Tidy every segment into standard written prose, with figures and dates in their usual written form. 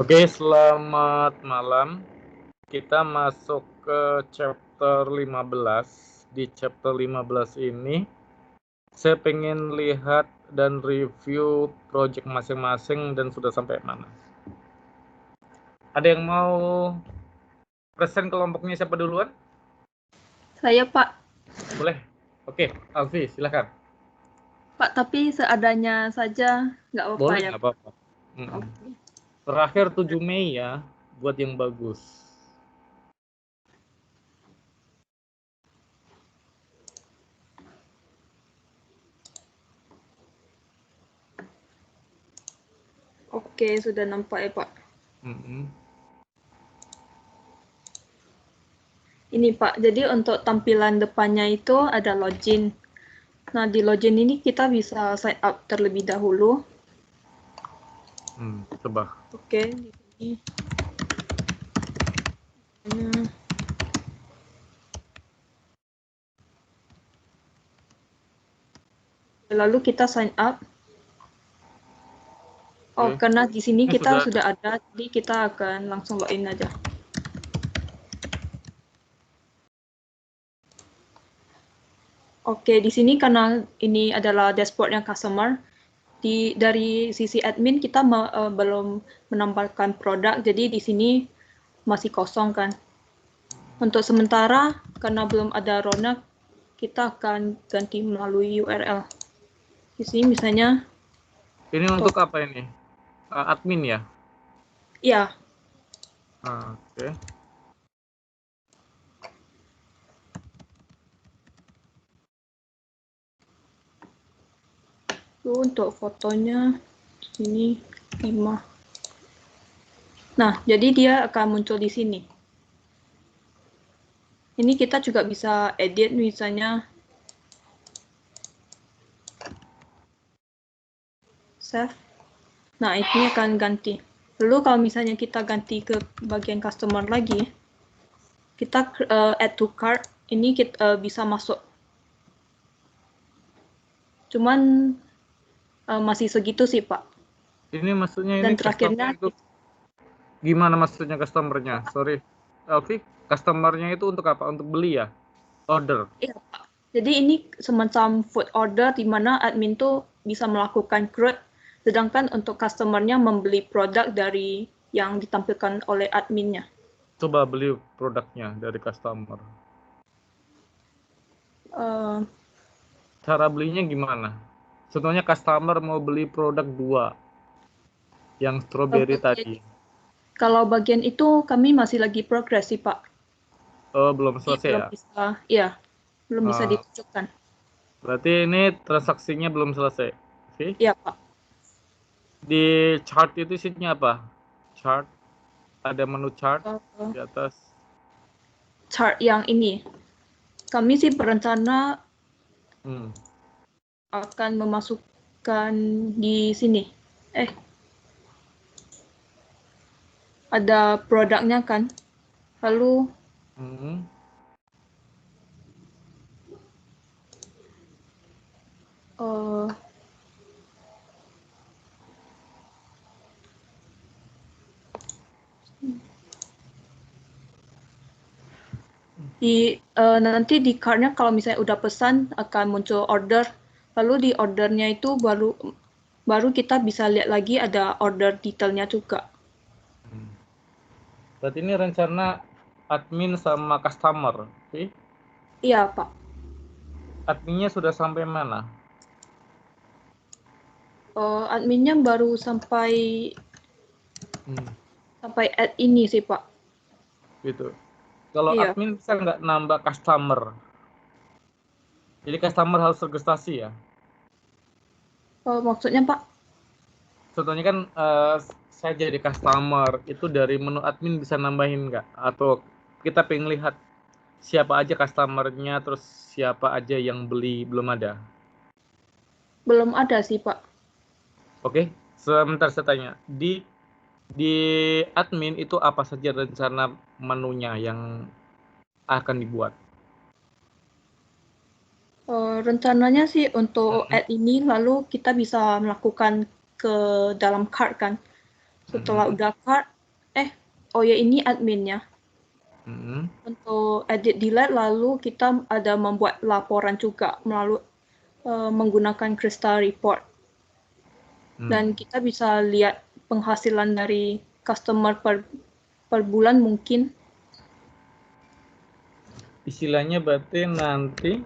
Oke, selamat malam. Kita masuk ke chapter 15. Di chapter 15 ini, saya pengen lihat dan review project masing-masing dan sudah sampai mana. Ada yang mau present kelompoknya siapa duluan? Saya, Pak. Boleh? Oke, Alfi, silakan. Pak, tapi seadanya saja nggak apa-apa Boleh, ya? nggak apa-apa. Oke. Terakhir 7 Mei ya, buat yang bagus. Oke, sudah nampak ya, Pak. Ini, Pak. Jadi untuk tampilan depannya itu ada login. Nah, di login ini kita bisa sign up terlebih dahulu. Coba. Oke, di sini. Lalu kita sign up. Oh, Oke. karena di sini Ini kita sudah ada, jadi kita akan langsung login aja. Oke, di sini karena ini adalah dashboardnya customer, dari sisi admin kita belum menambahkan produk, jadi di sini masih kosong kan. Untuk sementara, karena belum ada roadmap, kita akan ganti melalui URL. Di sini misalnya. Ini untuk apa ini? Admin ya? Ya. Oke. Untuk fotonya ini 5. Nah, jadi dia akan muncul di sini. Ini kita juga bisa edit misalnya save. Nah, ini akan ganti. Lalu kalau misalnya kita ganti ke bagian customer lagi, kita add to cart, ini kita bisa masuk. Cuman masih segitu sih, Pak. Ini maksudnya Dan ini terakhirnya itu gimana maksudnya customernya? Sorry, Alfi, customernya itu untuk apa? Untuk beli ya? Order? Iya, Pak. Jadi ini semacam food order di mana admin tuh bisa melakukan create, sedangkan untuk customernya membeli produk dari yang ditampilkan oleh adminnya. Coba beli produknya dari customer. Cara belinya gimana? Contohnya customer mau beli produk 2, yang strawberry tadi. Kalau bagian itu kami masih lagi progres sih, Pak. Oh, belum selesai Belum ya? bisa, ya, belum bisa ditunjukkan. Berarti ini transaksinya belum selesai. Oke? Iya, Pak. Di chart itu isinya apa? Chart? Ada menu chart di atas. Chart yang ini, kami sih berencana akan memasukkan di sini. Ada produknya kan, lalu nanti di card-nya kalau misalnya udah pesan akan muncul order, lalu di ordernya itu baru kita bisa lihat lagi ada order detailnya juga. Berarti ini rencana admin sama customer, oke? Iya, Pak. Adminnya sudah sampai mana? Adminnya baru sampai add ini sih, Pak. Gitu. Kalau admin bisa nggak nambah customer? Jadi customer harus registrasi ya? Maksudnya, Pak? Contohnya kan saya jadi customer, itu dari menu admin bisa nambahin nggak? Atau kita pengen lihat siapa aja customernya, terus siapa aja yang beli, belum ada? Belum ada sih, Pak. Oke, sebentar saya tanya. Di admin itu apa saja rencana menunya yang akan dibuat? Rencananya sih untuk add ini, lalu kita bisa melakukan ke dalam cart kan. Setelah udah cart, oh ya ini adminnya. Mm-mm. Untuk edit delete lalu kita ada membuat laporan juga melalui menggunakan Crystal Report. Dan kita bisa lihat penghasilan dari customer per bulan mungkin. Istilahnya berarti nanti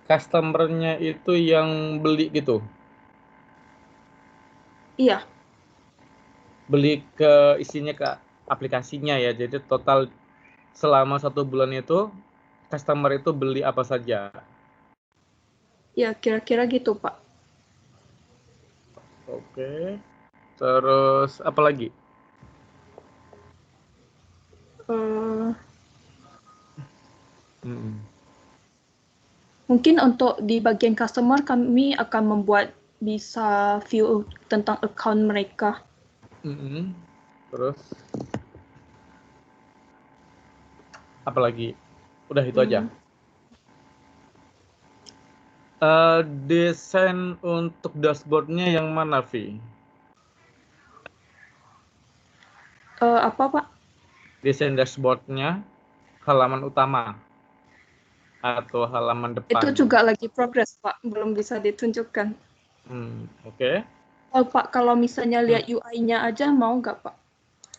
customernya itu yang beli gitu. Iya, Beli ke isinya ke aplikasinya ya. Jadi total selama 1 bulan itu customer itu beli apa saja. ya kira-kira gitu Pak. Oke. Terus apa lagi? Mungkin untuk di bagian customer kami akan membuat bisa view tentang account mereka. Terus apa lagi? Udah itu aja. Desain untuk dashboardnya yang mana, Vi? Apa Pak? Desain dashboardnya halaman utama atau halaman Itu depan? juga lagi progress Pak, belum bisa ditunjukkan. Oke. Oh Pak, kalau misalnya lihat UI-nya aja mau nggak Pak?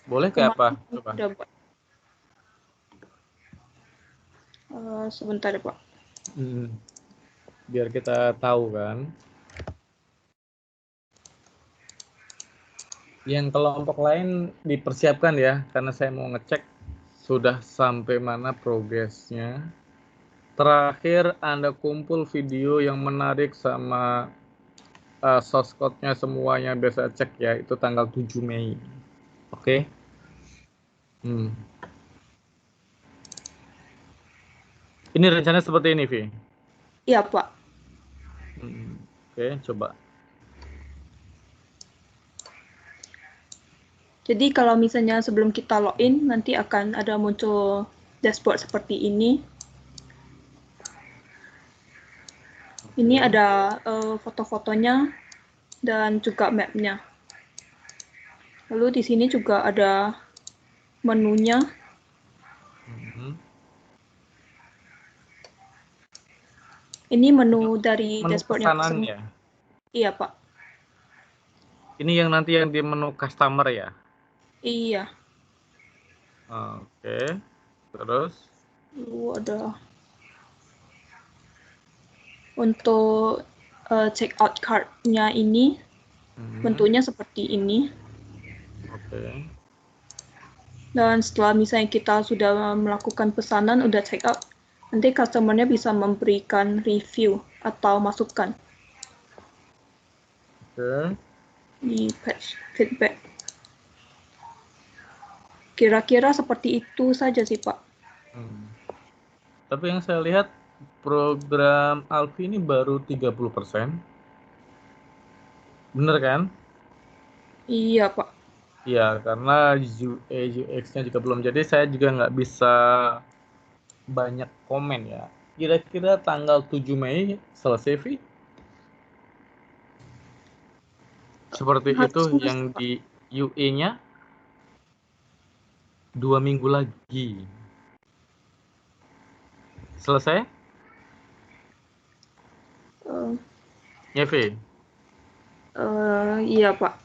Boleh kayak apa? Kemarin Coba. udah buat. Sebentar ya Pak. Biar kita tahu kan. Yang kelompok lain dipersiapkan ya, karena saya mau ngecek sudah sampai mana progresnya. Terakhir Anda kumpul video yang menarik sama source code-nya semuanya bisa cek ya, itu tanggal 7 Mei. Oke. Ini rencananya seperti ini, Vi. Iya Pak. Oke, coba. Jadi kalau misalnya sebelum kita login, nanti akan ada muncul dashboard seperti ini. Ini ada foto-fotonya dan juga map-nya. Lalu di sini juga ada menunya. Ini menu dari Menu dashboardnya pesanan customer. ya. Iya Pak. Ini yang nanti yang di menu customer ya. Iya. Oke. Terus Lalu ada untuk check out card-nya ini bentuknya seperti ini. Oke. Dan setelah misalnya kita sudah melakukan pesanan, udah check out, nanti customer-nya bisa memberikan review atau masukan di page feedback. Kira-kira seperti itu saja sih Pak. Tapi yang saya lihat program Alfi ini baru 30%. Bener kan? Iya Pak. Iya, karena UX-nya juga belum. Jadi saya juga nggak bisa banyak komen ya. Kira-kira tanggal 7 Mei selesai, Vi? Seperti itu yang di UE-nya 2 minggu lagi. Selesai? Ya, Vi? Iya Pak.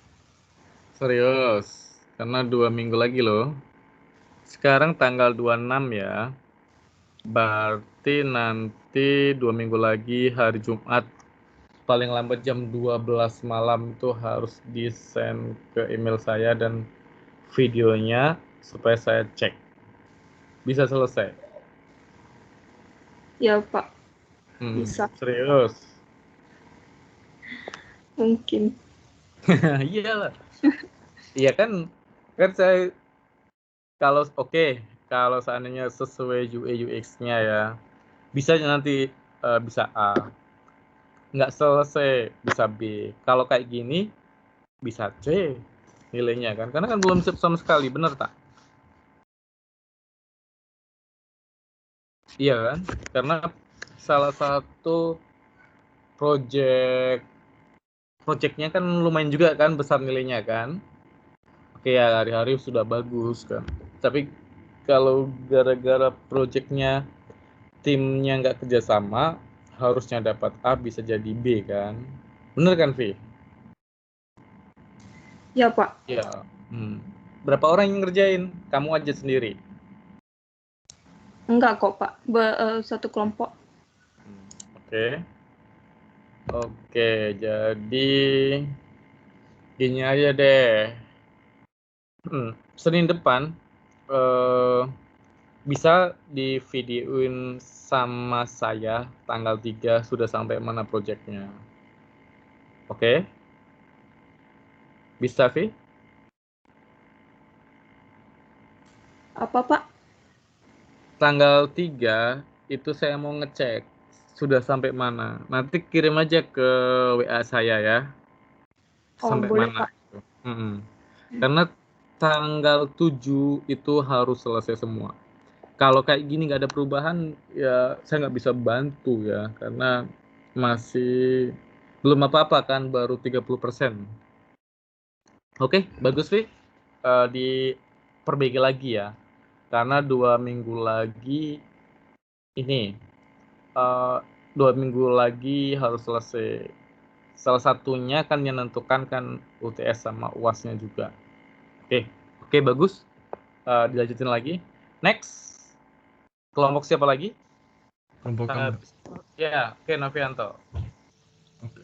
Serius, karena 2 minggu lagi loh. Sekarang tanggal 26 ya. Berarti nanti 2 minggu lagi hari Jumat paling lambat jam 12 malam itu harus di-send ke email saya dan videonya supaya saya cek. Bisa selesai? Ya Pak. Bisa. Serius? Mungkin. Iyalah. Iya kan saya kalau seandainya sesuai UI UX-nya ya, bisa nanti bisa A. Nggak selesai bisa B. Kalau kayak gini bisa C nilainya kan, karena kan belum siap sama sekali, bener tak? Iya kan, karena salah satu projectnya kan lumayan juga kan besar nilainya kan. oke ya, hari-hari sudah bagus kan. Tapi kalau gara-gara projectnya timnya nggak kerjasama, harusnya dapat A bisa jadi B kan. Bener kan, Vi? Ya, Pak. Ya. Berapa orang yang ngerjain? Kamu aja sendiri? Enggak kok, Pak. Satu kelompok. Oke. Oke, jadi gini aja deh. Senin depan bisa di videoin sama saya tanggal 3 sudah sampai mana projectnya. Oke? Bisa, Vi? Apa, Pak? Tanggal 3 itu saya mau ngecek sudah sampai mana. Nanti kirim aja ke WA saya ya. Oh, Sampai boleh, mana Pak. gitu. Karena tanggal 7 itu harus selesai semua. Kalau kayak gini nggak ada perubahan, ya saya nggak bisa bantu ya, karena masih belum apa-apa kan, baru 30%. Oke, bagus, Vi. Diperbaiki lagi ya, karena 2 minggu lagi ini, 2 minggu lagi harus selesai. Salah satunya kan yang menentukan kan UTS sama UASnya juga. Oke, bagus. Dilanjutin lagi. Next, kelompok siapa lagi? Kelompok kamu. Ya, oke, Novianto. Oke.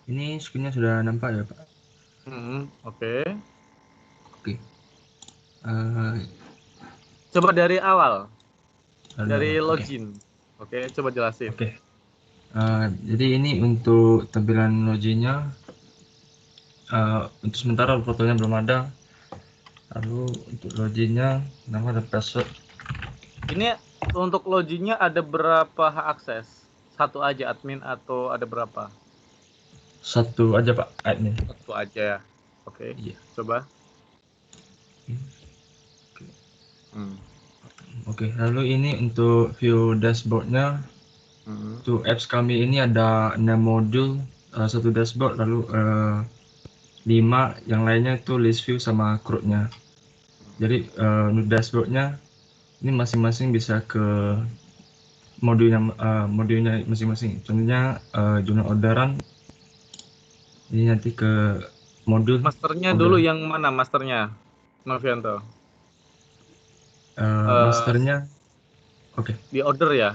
Ini screen-nya sudah nampak ya, Pak? Oke. Oke. Coba dari awal. Dari Oke. login. Oke, coba jelasin. Oke. Jadi ini untuk tampilan loginnya. Untuk sementara fotonya belum ada. Lalu untuk loginnya, nama dan password. Ini untuk loginnya ada berapa hak akses? Satu aja admin atau ada berapa? Satu aja, Pak, admin. Satu aja ya. Oke. Iya. Coba. Oke, lalu ini untuk view dashboardnya. Untuk apps kami ini ada 6 modul, satu dashboard, lalu 5 yang lainnya itu list view sama crowd-nya. Jadi untuk dashboardnya ini masing-masing bisa ke modulnya masing-masing. Contohnya jurnal orderan ini nanti ke modul Masternya order. dulu yang mana masternya, Novianto? Masternya, oke. Di order ya?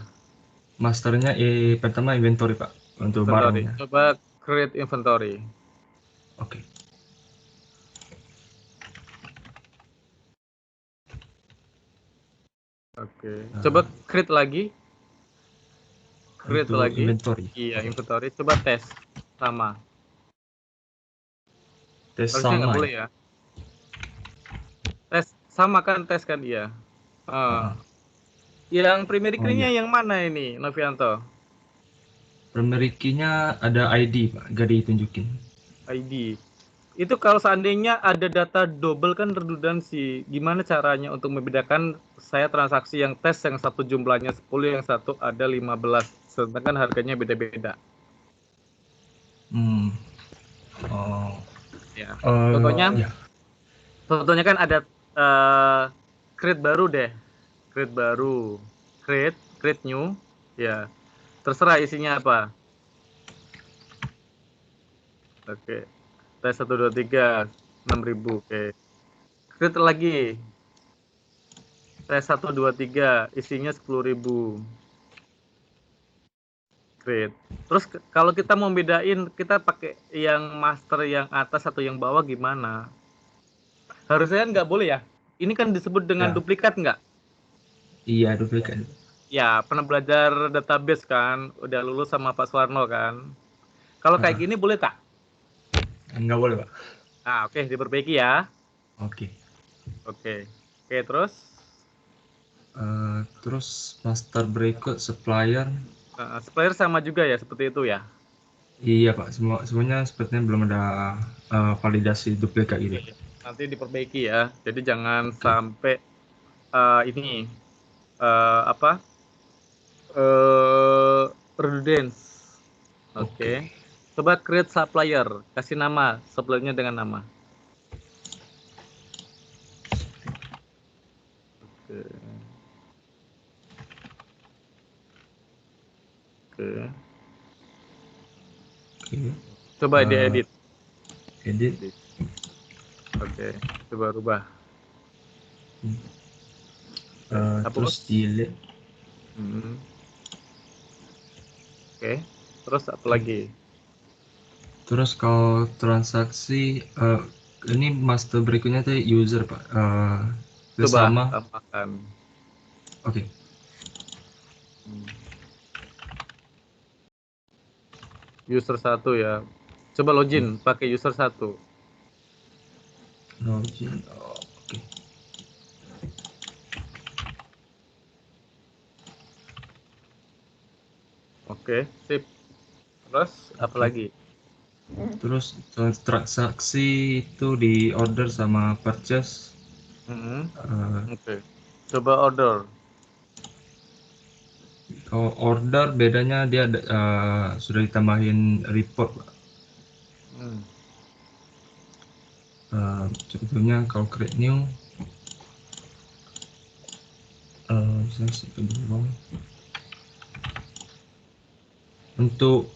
Masternya pertama inventory, Pak, untuk Inventory. barangnya. Coba create inventory. Oke. Oke. Coba create lagi. Create Untuk lagi. inventory. Iya, inventory. Coba tes sama. Tes Harusnya nggak sama boleh ya. Tes sama kan, tes kan iya. Yang primary key-nya iya. yang mana ini, Novianto? Primary key-nya ada ID, Pak, gak ditunjukin. ID. Itu kalau seandainya ada data double kan redundancy. Gimana caranya untuk membedakan saya transaksi yang tes yang satu jumlahnya 10, yang satu ada 15, sedangkan harganya beda-beda. Ya. Contohnya kan ada create baru deh. Create baru. Create new. Ya. Terserah isinya apa. Oke. Tes 1 2 3 6.000. Oke. Create lagi. Tes 1 2 3 isinya 10.000. Create. Terus kalau kita mau bedain, kita pakai yang master yang atas atau yang bawah gimana? Harusnya nggak boleh ya. Ini kan disebut dengan duplikat nggak? Iya, duplikat. Ya, pernah belajar database kan, udah lulus sama Pak Suwarno kan. Kalau kayak gini boleh tak? Nggak boleh, Pak. Nah, oke, diperbaiki ya. Oke. Oke, terus? Terus master berikut supplier. Supplier sama juga ya, seperti itu ya? Iya, Pak, semuanya sepertinya belum ada validasi duplikat gitu. Nanti diperbaiki ya, jadi jangan sampai ini redundance. Oke. Coba create supplier, kasih nama suppliernya dengan nama. Oke. Oke. Oke. Coba diedit. Edit. Oke. Coba rubah. Terus delete. Oke. Terus apa lagi? Terus kalau transaksi ini master berikutnya tuh user Pak. Itu Coba sama. tambahkan. Oke. User 1 ya. Coba login pakai user 1. Login. Oke. Oke, sip. Terus apa lagi? Terus transaksi itu di order sama purchase. Oke. Coba order. Kalau order bedanya dia sudah ditambahin report Pak. Contohnya kalau create new saya satu dulu. Untuk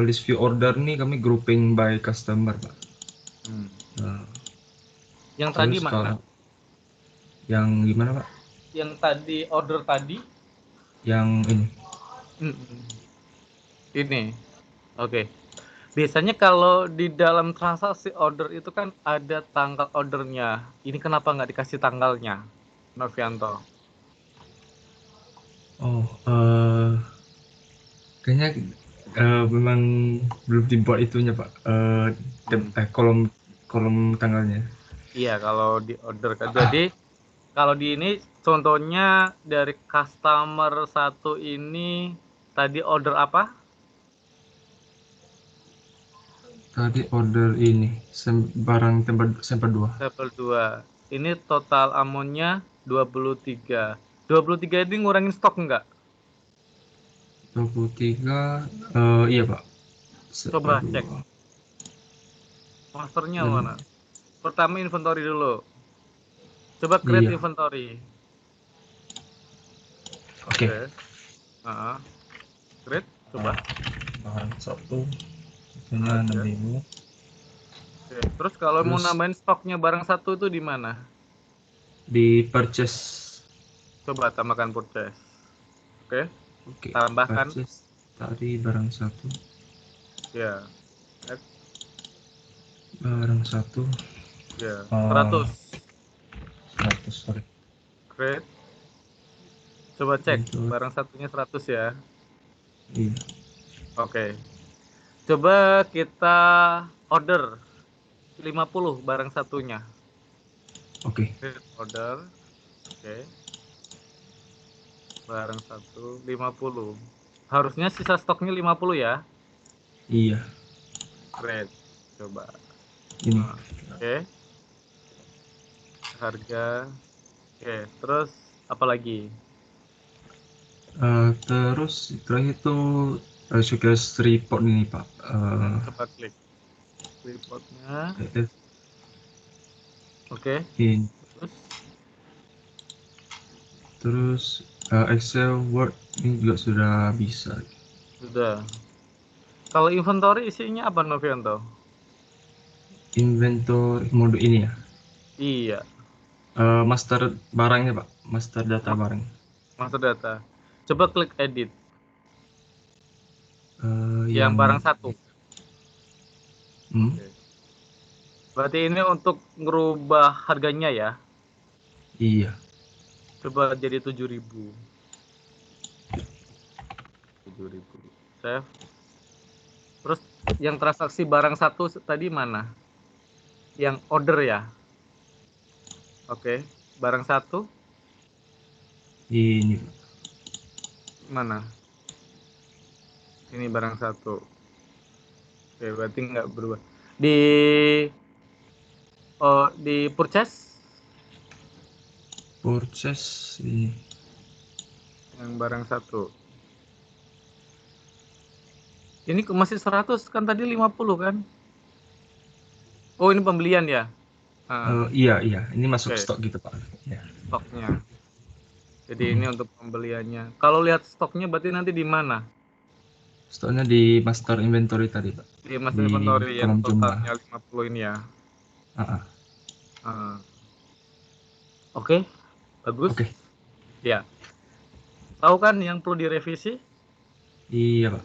list view order nih kami grouping by customer Pak. Yang tadi mana? Yang gimana Pak? Yang tadi order tadi? Yang ini. Ini. Oke. Biasanya kalau di dalam transaksi order itu kan ada tanggal ordernya. Ini kenapa nggak dikasih tanggalnya, Novianto? Kayaknya memang belum dibuat itunya Pak. Kolom tanggalnya. Iya, kalau di order kan. Jadi kalau di ini contohnya dari customer 1 ini tadi order apa? Tadi order ini barang sampel 2. Sampel 2. Ini total amonnya 23. 23 ini ngurangin stok enggak? 23 iya Pak. Coba cek. Masternya mana? Pertama inventory dulu. Coba create inventory. Oke. Create, coba. Bahan 1. Satunya 6.000. Oke. Terus kalau mau nambahin stoknya barang 1 itu di mana? Di purchase. Coba tambahkan purchase. Oke. Tambahkan. Purchase tadi barang 1. Ya. Barang 1. Ya. 100. 100, sorry. Create. Coba cek barang satunya 100 ya. Iya. Oke. Coba kita order 50 barang satunya. Oke. Order. Oke. Barang 1 50. Harusnya sisa stoknya 50 ya. Iya. Create. Coba. Ini. Oke. Harga. Oke, terus apa lagi? Terus terakhir itu suggest report ini Pak. Coba klik reportnya. Oke. Oke. Terus Excel, Word ini juga sudah bisa. Sudah. Kalau inventory isinya apa, Novianto? Inventory mode ini ya? Iya. Master barangnya Pak, master data barang. Master data. Coba klik edit. Yang Yang barang 1. Oke. Berarti ini untuk ngerubah harganya ya? Iya. Coba jadi 7.000. 7.000. Save. Terus yang transaksi barang 1 tadi mana? Yang order ya? Oke. Barang 1. Ini. Mana? Ini barang 1. Oke, berarti nggak berubah. Di purchase? Purchase ini. Yang barang 1. Ini masih 100 kan tadi 50 kan? Oh, ini pembelian ya? Iya, ini masuk Oke, stok gitu Pak. Ya. stoknya. Jadi ini Mm-mm. untuk pembeliannya. Kalau lihat stoknya berarti nanti di mana? Stoknya di master inventory tadi Pak. Di master Di inventory yang kolom jumlah. totalnya 50 ini ya. Ah, ah. Ah. Oke, bagus. Oke. Ya. Tahu kan yang perlu direvisi? Iya Pak.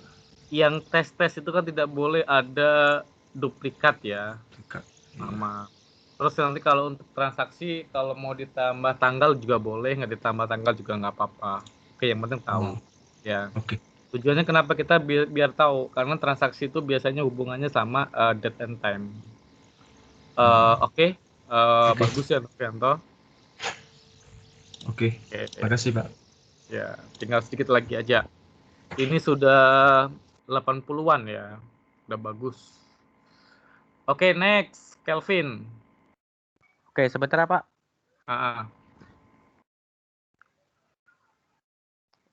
Yang tes-tes itu kan tidak boleh ada duplikat ya, Dekat. Iya. nama. Terus nanti kalau untuk transaksi, kalau mau ditambah tanggal juga boleh, nggak ditambah tanggal juga nggak apa-apa. Oke, yang penting tahu. Oh, Ya. oke. Tujuannya kenapa kita biar tahu, karena transaksi itu biasanya hubungannya sama date and time. Oke, Oke. bagus ya Novianto. Oke. Oke, Makasih Pak. ya tinggal sedikit lagi aja. Ini sudah 80-an ya, udah bagus. Oke, next, Kelvin. Oke, sebentar ya, Pak. Ah,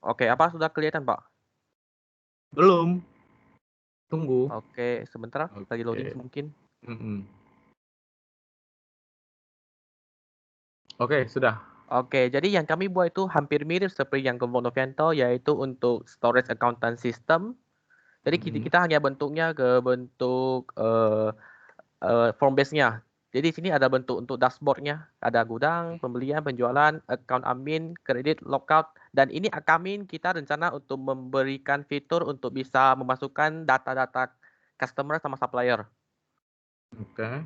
Oke, apa sudah kelihatan, Pak? belum, tunggu. Oke, sebentar. Lagi loading Oke. mungkin. Oke, sudah. Oke, jadi yang kami buat itu hampir mirip seperti yang kelompok Novianto, yaitu untuk storage accountant system. Jadi kita hanya bentuknya ke bentuk form base-nya. Jadi di sini ada bentuk untuk dashboard-nya, ada gudang, pembelian, penjualan, account admin, kredit, lockout, dan ini kami kita rencana untuk memberikan fitur untuk bisa memasukkan data-data customer sama supplier. Oke.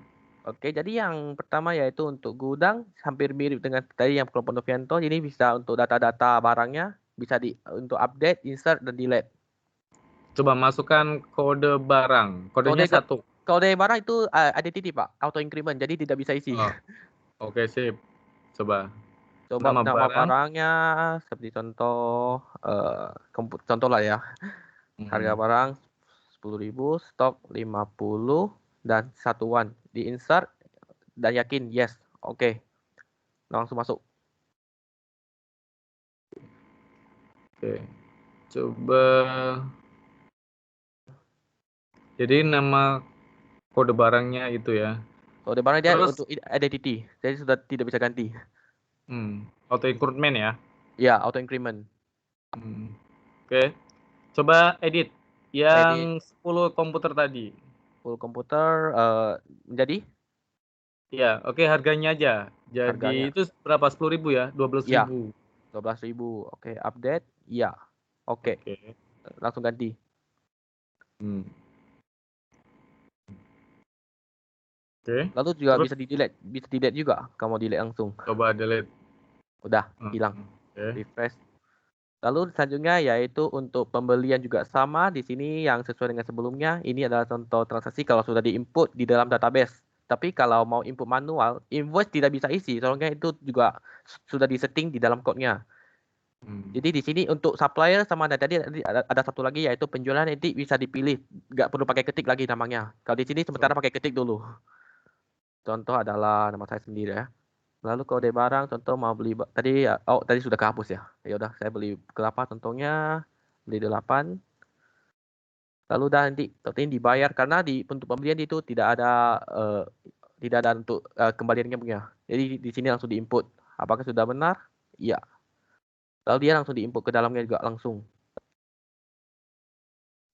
Oke, jadi yang pertama yaitu untuk gudang, hampir mirip dengan tadi yang kelompok Novianto. Ini bisa untuk data-data barangnya, bisa untuk update, insert, dan delete. Coba masukkan kode barang. Kodenya satu. Kode barang itu identity, Pak, auto increment, jadi tidak bisa isi. Oh, oke, sip. Coba. Coba Nama nama barang. barangnya seperti contoh contoh lah ya. Harga barang 10.000, stok 50 dan satuan. Di insert dan yakin yes. Oke. Langsung masuk. Oke. Coba. Jadi nama kode barangnya itu ya. Kode barang dia Terus untuk identity, jadi sudah tidak bisa ganti. auto increment ya. Ya, auto increment. Oke. Coba edit yang Edit 10 komputer tadi. full komputer menjadi Ya, oke, harganya aja. harganya. Jadi itu berapa? 10.000 ya? 12.000. Ya, 12.000. Oke, update. Ya. Oke. Oke. Langsung ganti. Oke. Lalu juga Terus bisa di-delete juga. Kamu delete langsung. coba delete. Udah, hilang. Oke. Refresh. Lalu selanjutnya yaitu untuk pembelian juga sama di sini yang sesuai dengan sebelumnya. Ini adalah contoh transaksi kalau sudah diinput di dalam database. Tapi kalau mau input manual, invoice tidak bisa isi. Soalnya itu juga sudah disetting di dalam code-nya. Jadi di sini untuk supplier sama tadi ada satu lagi yaitu penjualan nanti bisa dipilih, nggak perlu pakai ketik lagi namanya. Kalau di sini sementara pakai ketik dulu. Contoh adalah nama saya sendiri ya. Lalu kode barang, contoh mau beli tadi sudah kehapus ya. Ya udah, saya beli berapa contohnya? Beli 8. Lalu udah nanti ini dibayar karena untuk pembelian itu tidak ada untuk kembaliannya punya. Jadi di sini langsung diinput. Apakah sudah benar? Iya. Lalu dia langsung diinput ke dalamnya juga langsung.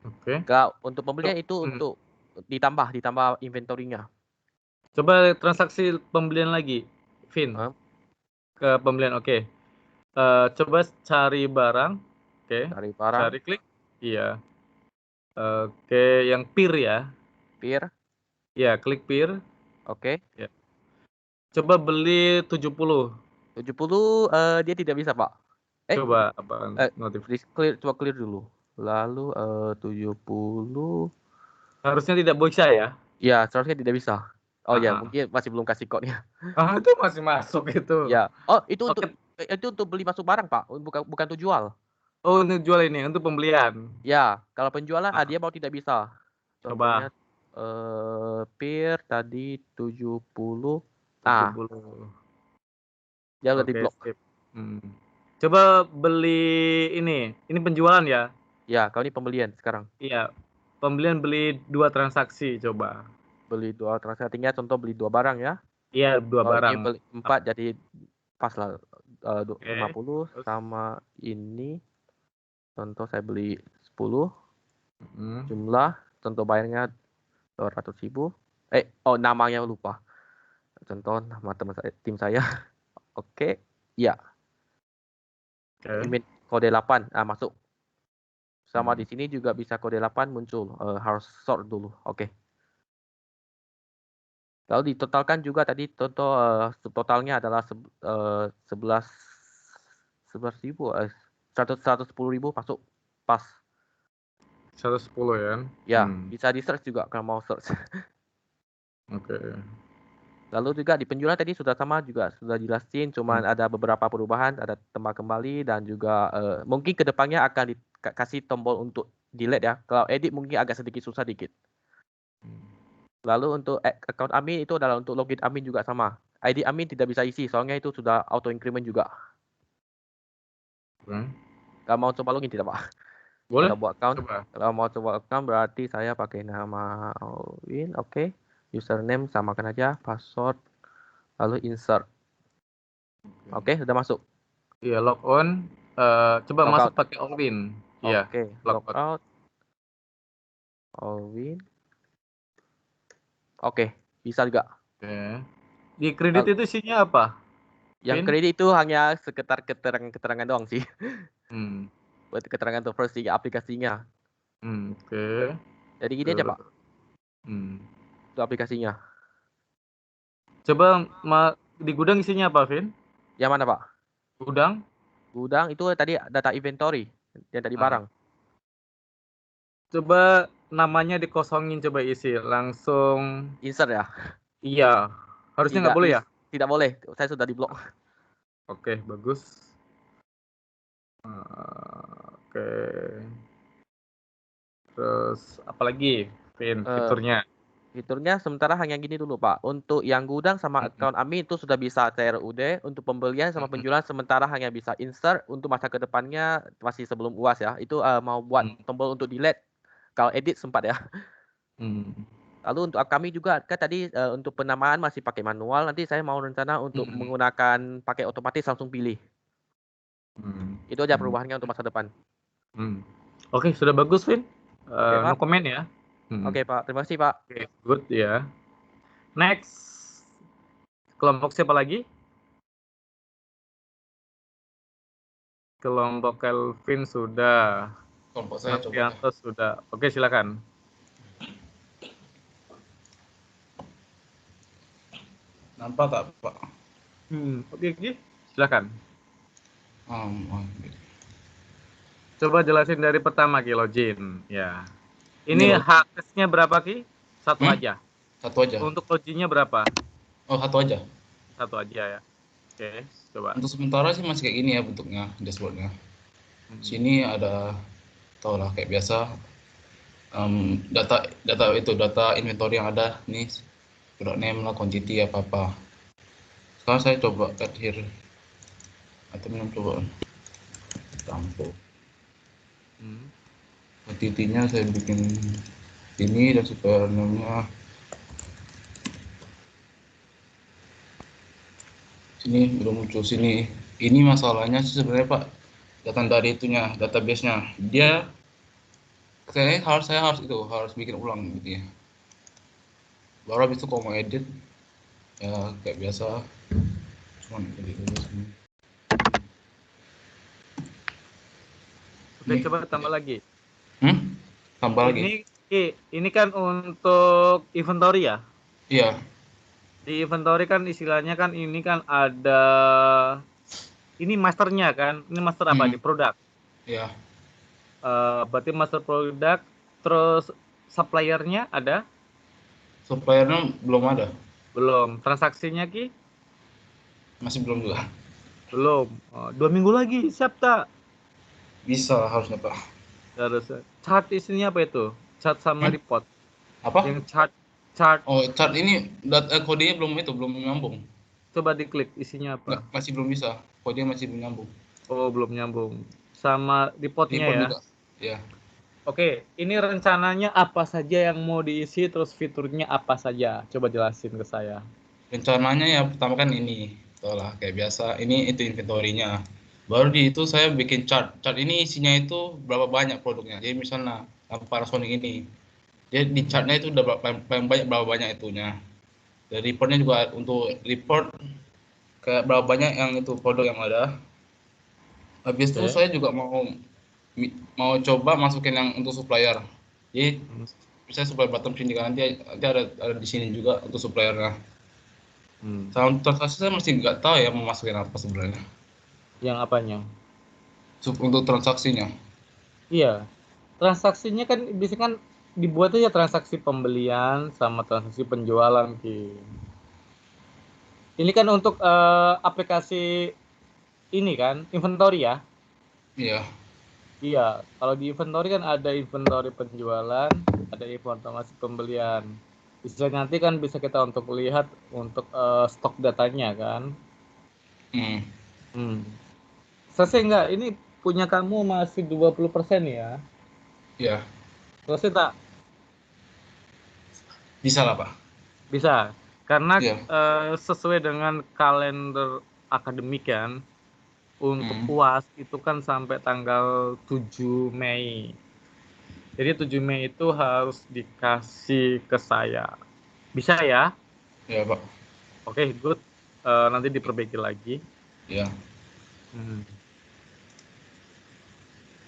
Oke. Untuk pembelian itu untuk ditambah inventory-nya. Coba transaksi pembelian lagi, Vin. Ke pembelian, oke. Coba cari barang. Oke. Cari barang. Cari klik. Iya. Oke, yang peer ya. Peer. Ya, klik peer. Oke. Ya. Coba beli 70. 70 dia tidak bisa, Pak. Coba apa notifikasi? Coba clear dulu. Lalu 70. Harusnya tidak bisa ya? Ya, seharusnya tidak bisa. Oh ya, mungkin masih belum kasih code-nya. Itu masih masuk itu. Ya. Oh, itu untuk beli masuk barang, Pak. Bukan untuk jual. Oh, untuk jual ini, untuk pembelian. Ya, kalau penjualan dia mau tidak bisa. Contohnya peer tadi 70. 70. Dia udah di-block. Coba beli ini penjualan ya? Ya, kalau ini pembelian sekarang. Iya. pembelian beli 2 transaksi coba. Beli 2 transaksi artinya contoh beli 2 barang ya. Iya, 2 Kalau barang. ini beli 4 jadi pas lah Oke, 50 terus? sama ini contoh saya beli 10 Hmm. jumlah contoh bayarnya 200.000. Namanya lupa. Contoh nama teman saya, tim saya. Oke, ya. Oke. Email kode 8 masuk. Sama Hmm. di sini juga bisa kode 8 muncul. Harus sort dulu. Oke. Lalu ditotalkan juga tadi contoh totalnya adalah 11.000 110.000 masuk pas. 110 ya. Ya, bisa di search juga kalau mau search. Oke. Lalu juga di penjualan tadi sudah sama juga sudah jelasin, cuman ada beberapa perubahan, ada tembak kembali dan juga mungkin kedepannya akan dikasih tombol untuk delete ya. Kalau edit mungkin agak sedikit susah dikit. Lalu untuk account admin itu adalah untuk login admin juga sama. ID admin tidak bisa isi, soalnya itu sudah auto increment juga. Kalau mau coba login tidak Pak? Boleh? Kalau buat account, Coba. kalau mau coba account berarti saya pakai nama Win, oke. Username samakan aja, password, lalu insert. Oke, sudah masuk. Iya, log on. Coba Log masuk out. pakai Allwin. Iya. Oke, log out. Allwin. Oke, bisa juga. Oke. Di kredit itu isinya apa? Yang kredit itu hanya sekitar keterangan doang sih. Buat keterangan untuk versi aplikasinya. Oke. Jadi gini aja Pak. Itu aplikasinya. Coba di gudang isinya apa, Vin? Yang mana Pak? Gudang? Gudang itu tadi data inventory. Yang tadi barang. Coba namanya dikosongin, coba isi. Langsung. Insert ya? Iya. Harusnya nggak boleh ya? Tidak boleh. Saya sudah di blok. Oke, bagus. Oke. Terus apalagi, Vin, fiturnya? Fiturnya sementara hanya gini dulu Pak. Untuk yang gudang sama account admin itu sudah bisa CRUD. Untuk pembelian sama penjualan sementara hanya bisa insert. Untuk masa kedepannya masih sebelum UAS ya. Itu mau buat tombol untuk delete. Kalau edit sempat ya. Lalu untuk kami juga kan tadi untuk penamaan masih pakai manual. Nanti saya mau rencana untuk menggunakan pakai otomatis langsung pilih. Itu aja perubahannya untuk masa depan. Oke, sudah bagus, Vin. Oke, Pak. No comment ya. Oke, Pak. Terima kasih, Pak. Oke, good ya. Next. Kelompok siapa lagi? Kelompok Kelvin sudah. Kelompok saya coba. Sudah. Oke, silakan. Nampak tak, Pak? Oke. Silakan. Gitu. Coba jelasin dari pertama, Ki, login. Ya. Ini haknya berapa, Ki? Satu aja. Satu aja. Untuk loginnya berapa? Oh, satu aja. Satu aja ya. Oke, coba. Untuk sementara sih masih kayak gini ya bentuknya, dashboardnya. Sini ada, tau lah kayak biasa. Data inventory yang ada nih, product name lah, quantity apa. Sekarang saya coba add here. Atau coba tampuk. Quantity-nya saya bikin ini dan super name-nya sini belum muncul sini. Ini masalahnya sih sebenarnya Pak, datang dari itunya, database-nya. Saya harus bikin ulang gitu ya. Baru habis itu kalau mau edit ya kayak biasa cuman edit dulu sini. Oke, coba tambah lagi. Tambah lagi. Ini kan untuk inventory ya? Iya. Di inventory kan istilahnya kan ini kan ada ini masternya kan? Ini master apa nih? Produk. Iya. Berarti master produk, terus suppliernya ada? Suppliernya belum ada. Belum. Transaksinya, Ki? Masih belum juga. Belum. 2 minggu lagi, siap tak? Bisa harusnya Pak. Harusnya. Chart isinya apa itu? Chart sama report. Apa? Yang chart. Oh, chart ini kodenya belum nyambung. Coba diklik isinya apa? Nggak, masih belum bisa. Kodenya masih belum nyambung. Oh, belum nyambung. Sama reportnya ya? Juga. Ya. Oke, ini rencananya apa saja yang mau diisi, terus fiturnya apa saja? Coba jelasin ke saya. Rencananya ya pertama kan ini, lah kayak biasa. Ini itu inventory-nya. Baru di itu saya bikin chart. Chart ini isinya itu berapa banyak produknya. Jadi misalnya Panasonic ini, jadi di chartnya itu udah paling banyak berapa banyak itunya. Dan reportnya juga untuk report kayak berapa banyak yang itu produk yang ada. Habis itu saya juga mau coba masukin yang untuk supplier. Jadi misalnya supplier bottom sini kan nanti ada di sini juga untuk suppliernya. Sama transaksi saya masih nggak tahu ya mau masukin apa sebenarnya. Yang apanya? Untuk transaksinya. Iya, transaksinya kan bisa kan dibuat aja transaksi pembelian sama transaksi penjualan, Ki. Ini kan untuk aplikasi ini kan, inventory ya? Iya. Iya, kalau di inventory kan ada inventory penjualan, ada informasi pembelian. Bisa nanti kan bisa kita untuk lihat untuk stok datanya kan. Selesai nggak? Ini punya kamu masih 20% ya? Iya. Selesai tak? Bisa lah, Pak. Bisa. Karena Iya. sesuai dengan kalender akademik kan, untuk UAS itu kan sampai tanggal 7 Mei. Jadi 7 Mei itu harus dikasih ke saya. Bisa ya? Iya, Pak. Oke, good. Nanti diperbaiki lagi. Iya.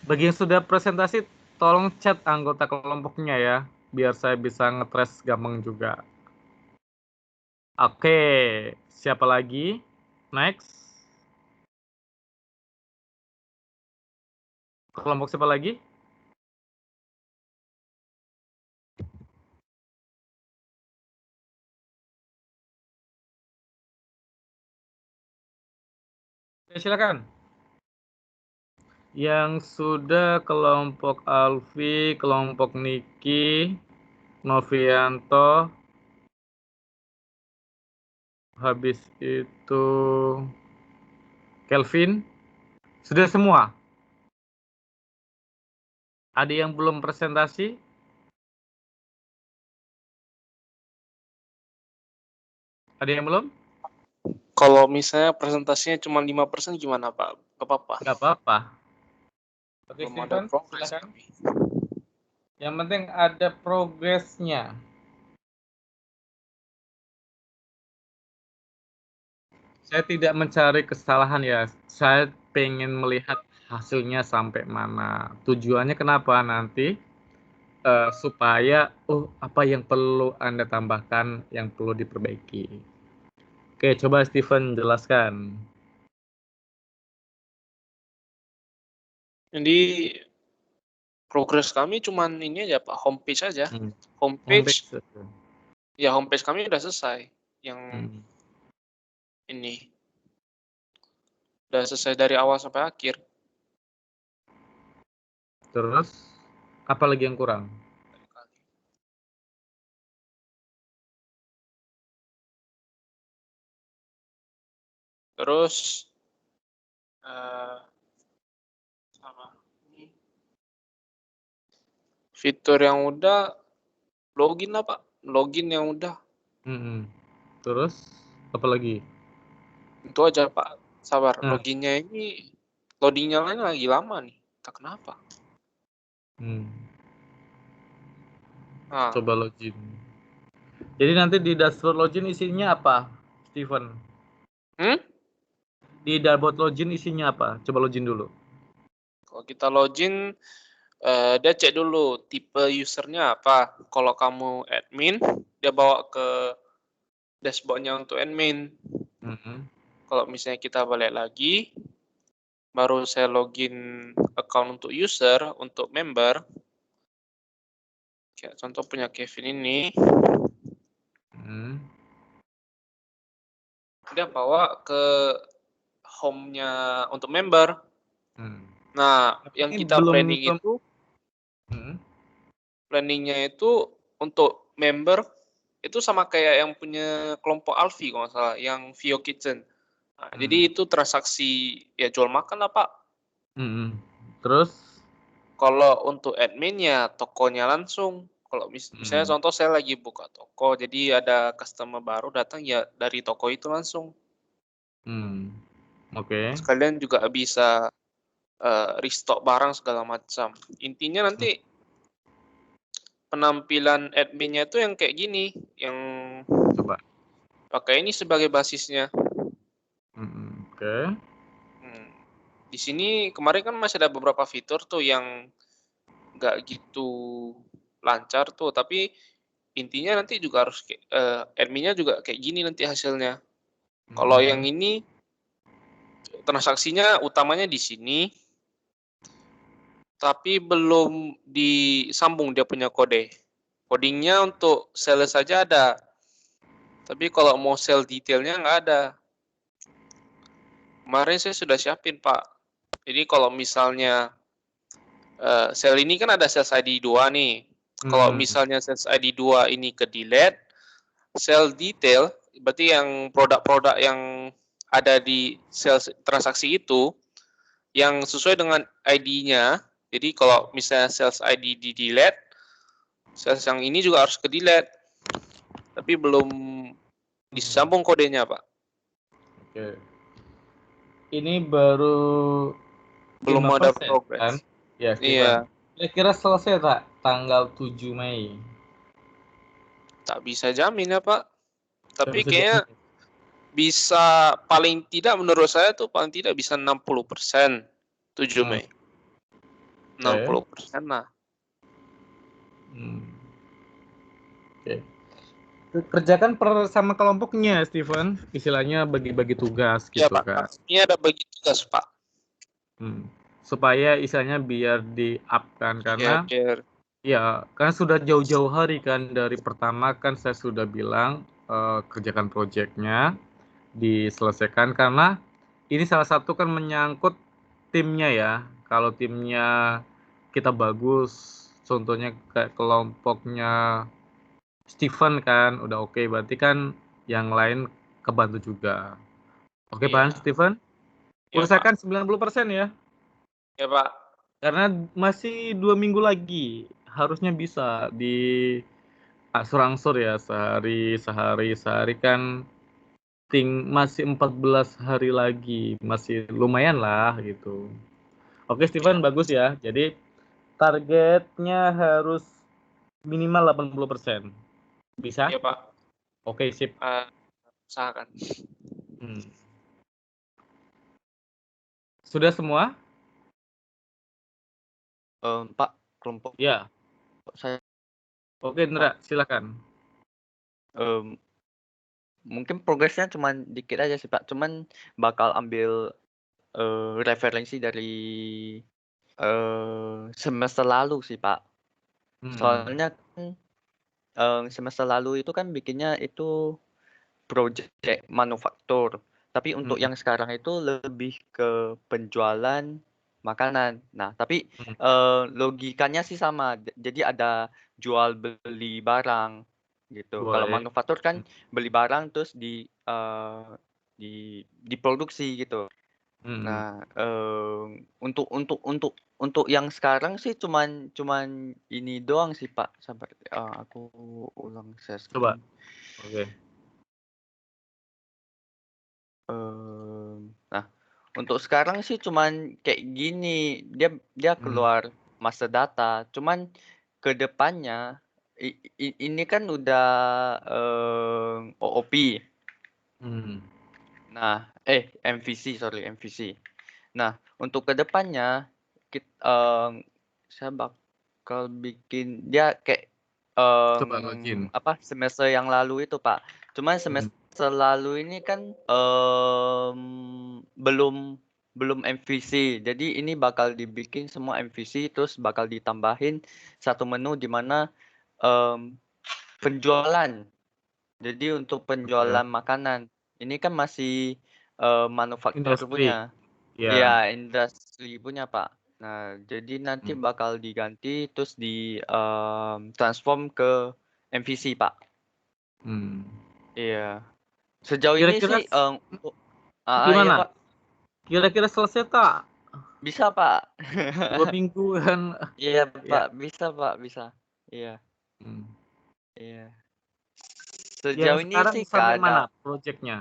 Bagi yang sudah presentasi, tolong chat anggota kelompoknya ya, biar saya bisa nge-trace gampang juga. Oke, siapa lagi? Next. Kelompok siapa lagi? Ya, silakan. Yang sudah kelompok Alfi, kelompok Niki, Novianto, habis itu Kelvin, sudah semua? Ada yang belum presentasi? Ada yang belum? Kalau misalnya presentasinya cuma 5% gimana, Pak? Gak apa-apa. Gak apa-apa. Oke, Belum ada Steven, progres silakan. kami. Yang penting ada progresnya. Saya tidak mencari kesalahan ya. Saya pengen melihat hasilnya sampai mana. Tujuannya kenapa nanti? Supaya apa yang perlu Anda tambahkan, yang perlu diperbaiki. Oke, coba Steven jelaskan. Jadi progres kami cuman ini aja, Pak, homepage aja. Homepage ya, homepage kami udah selesai. Yang ini udah selesai dari awal sampai akhir. Terus apa lagi yang kurang? Terus sama ini fitur yang udah login lah, Pak. Login yang udah. Terus apa lagi? Itu aja, Pak. Sabar. Loginnya ini loadingnya lagi lama nih. Tak kenapa. Coba login. Jadi nanti di dashboard login isinya apa, Steven? Di dashboard login isinya apa? Coba login dulu. Kalau kita login, dia cek dulu tipe usernya apa. Kalau kamu admin, dia bawa ke dashboardnya untuk admin. Kalau misalnya kita balik lagi, baru saya login account untuk user, untuk member. Kayak contoh punya Kevin ini. Dia bawa ke home-nya untuk member. Nah, yang kita planning itu, planningnya itu untuk member itu sama kayak yang punya kelompok Alfi kalau nggak salah, yang Vio Kitchen. Nah, jadi itu transaksi ya jual makan lah, Pak. Terus? Kalau untuk admin ya tokonya langsung. Kalau misalnya contoh saya lagi buka toko, jadi ada customer baru datang ya dari toko itu langsung. Oke. Sekalian juga bisa restock barang segala macam. Intinya nanti penampilan adminnya itu yang kayak gini, yang Coba. pakai ini sebagai basisnya. Oke. Di sini kemarin kan masih ada beberapa fitur tuh yang nggak gitu lancar tuh, tapi intinya nanti juga harus adminnya juga kayak gini nanti hasilnya. Kalau yang ini transaksinya utamanya di sini, tapi belum disambung dia punya kode. Codingnya untuk sales saja ada, tapi kalau mau sell detailnya nggak ada. Kemarin saya sudah siapin, Pak. Jadi kalau misalnya sel ini kan ada sales ID 2 nih. Kalau misalnya sales ID 2 ini ke delete, sel detail, berarti yang produk-produk yang ada di sales transaksi itu, yang sesuai dengan ID-nya. Jadi kalau misalnya sales ID di delete, sales yang ini juga harus ke delete. Tapi belum disambung kodenya, Pak. Oke. Ini baru Belum ada 5% progress. kan? Ya, Iya. Kira-kira selesai tak tanggal 7 Mei? Tak bisa jamin ya, Pak. Tapi bisa kayaknya bisa paling tidak menurut saya tuh paling tidak bisa 60% 7 Mei. 60% lah. Oke. Kerjakan sama kelompoknya, Steven. Istilahnya bagi-bagi tugas Ya, gitu Pak. kan. Ini ada bagi tugas, Pak. Supaya istilahnya biar di-up kan, karena ya kan sudah jauh-jauh hari kan, dari pertama kan saya sudah bilang kerjakan proyeknya, diselesaikan, karena ini salah satu kan menyangkut timnya ya. Kalau timnya kita bagus, contohnya kayak kelompoknya Steven kan udah oke, berarti kan yang lain kebantu juga. Oke, Pak Steven? Selesaikan 90% ya? Ya, Pak. Karena masih 2 minggu lagi, harusnya bisa di angsur-angsur ya, sehari kan masih 14 hari lagi, masih lumayan lah gitu. Oke, Steven, bagus ya. Jadi targetnya harus minimal 80%. Bisa? Iya, Pak. Oke, sip. Usahakan. Sudah semua? Pak, kelompok Ya. saya. Oke, Indra, silakan. Mungkin progresnya cuma dikit aja sih, Pak. Cuman bakal ambil referensi dari semester lalu sih, Pak. Soalnya kan semester lalu itu kan bikinnya itu project manufaktur. Tapi untuk yang sekarang itu lebih ke penjualan makanan. Nah, tapi logikanya sih sama. Jadi ada jual beli barang gitu. Kalau manufaktur kan beli barang terus diproduksi gitu. Nah, untuk yang sekarang sih cuman ini doang sih, Pak. Sabar, aku ulang share screen. Coba. Oke. Nah, untuk sekarang sih cuman kayak gini, dia keluar master data. Cuman ke depannya ini kan udah OOP. Nah, MVC. Nah, untuk ke depannya saya bakal bikin dia kayak semester yang lalu itu, Pak. Cuman semester lalu ini kan belum MVC. Jadi ini bakal dibikin semua MVC, terus bakal ditambahin satu menu di mana penjualan. Jadi untuk penjualan makanan ini kan masih manufaktur punya. Iya, industri punya, Pak. Nah, jadi nanti bakal diganti terus di transform ke MVC, Pak. Iya. Sejauh ini sih gimana? ya, Pak. Kira-kira selesai tak? Bisa, Pak. 2 minggu kan. Iya, Ya. Pak. Bisa, Pak. Bisa. Iya. Hmm. Iya. Yang Sejauh ini sekarang sih sampai nggak ada. mana proyeknya?